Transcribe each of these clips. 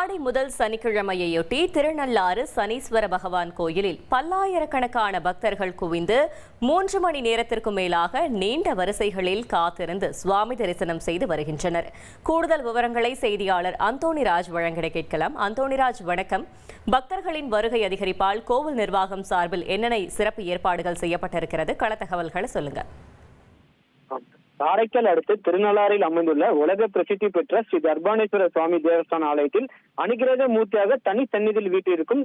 ஆடி முதல் சனிக்கிழமையொட்டி திருநள்ளாறு சனீஸ்வர பகவான் கோயிலில் பல்லாயிரக்கணக்கான பக்தர்கள் குவிந்து 3 மணி நேரத்திற்கு மேலாக நீண்ட வரிசைகளில் காத்திருந்து சுவாமி தரிசனம் செய்து வருகின்றனர். கூடுதல் விவரங்களை செய்தியாளர் அந்தோணிராஜ் வழங்கிட கேட்கலாம். அந்தோணிராஜ், வணக்கம். பக்தர்களின் வருகை அதிகரிப்பால் கோவில் நிர்வாகம் சார்பில் என்னென்ன சிறப்பு ஏற்பாடுகள் செய்யப்பட்டிருக்கிறது? கள தகவல்களை சொல்லுங்க. காரைக்கால் அடுத்து திருநள்ளாறில் அமைந்துள்ள உலக பிரசித்தி பெற்ற ஸ்ரீ தர்பானேஸ்வர சுவாமி தேவஸ்தான ஆலயத்தில் அனுகிரக மூர்த்தியாக தனி சந்நிதியில் வீட்டிற்கும்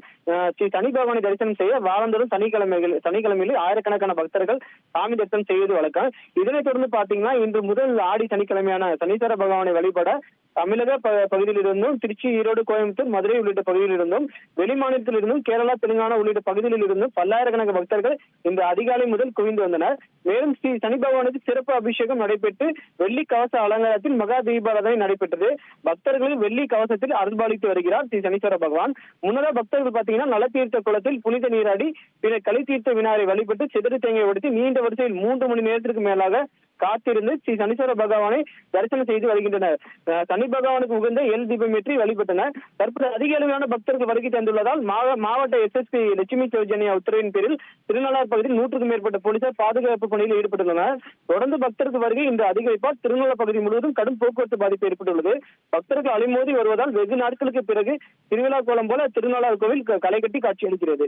ஸ்ரீ சனி பகவானை தரிசனம் செய்ய வாரந்தோறும் சனிக்கிழமையில் ஆயிரக்கணக்கான பக்தர்கள் சாமி தரிசனம் செய்வது வழக்கம். இதனைத் தொடர்ந்து பாத்தீங்கன்னா இன்று முதல் ஆடி சனிக்கிழமையான சனீஸ்வர பகவானை வழிபட தமிழக பகுதியில் இருந்தும் திருச்சி, ஈரோடு, கோயம்புத்தூர், மதுரை உள்ளிட்ட பகுதியில் இருந்தும் வெளிமாநிலத்தில் இருந்தும் கேரளா, தெலுங்கானா உள்ளிட்ட பகுதிகளில் இருந்தும் பல்லாயிரக்கணக்கான பக்தர்கள் இந்த அதிகாலை முதல் குவிந்து வந்தனர். மேலும் ஸ்ரீ சனி பகவானுக்கு சிறப்பு அபிஷேகம் நடைபெற்று வெள்ளி கவச அலங்காரத்தில் மகா தீபாராதனை நடைபெற்றது. பக்தர்கள் வெள்ளி கவசத்தில் அருள்பாலித்து வருகிறார் ஸ்ரீ சனீஸ்வர பகவான். முன்னதாக பக்தர்கள் பாத்தீங்கன்னா நலத்தீர்த்த குளத்தில் புனித நீராடி பின்னர் களி தீர்த்த விநாயகரை வழிபட்டு சிதறு தேங்காய் உடைத்து நீண்ட வரிசையில் 3 மணி நேரத்திற்கு மேலாக காத்திருந்து ஸ்ரீ சனீஸ்வர பகவானை தரிசனம் செய்து வருகின்றனர். சனி பகவானுக்கு உகந்த எல் தீபம் ஏற்றி வழிபட்டனர். தற்போது அதிக அளவிலான பக்தர்கள் வருகை தந்துள்ளதால் மாவட்ட எஸ்எஸ்பி லட்சுமி சௌஜன்யா உத்தரவின் பேரில் திருநள்ளாறு பகுதியில் 100க்கும் மேற்பட்ட போலீசார் பாதுகாப்பு பணியில் ஈடுபட்டுள்ளனர். தொடர்ந்து பக்தர்கள் வருகை இந்த அதிகரிப்பால் திருநள்ளாறு பகுதி முழுவதும் கடும் போக்குவரத்து பாதிப்பு ஏற்பட்டுள்ளது. பக்தர்கள் அலைமோதி வருவதால் வெகு நாட்களுக்கு பிறகு திருவிழா கோலம் போல திருநள்ளாறு கோவில் களை கட்டி காட்சியளிக்கிறது.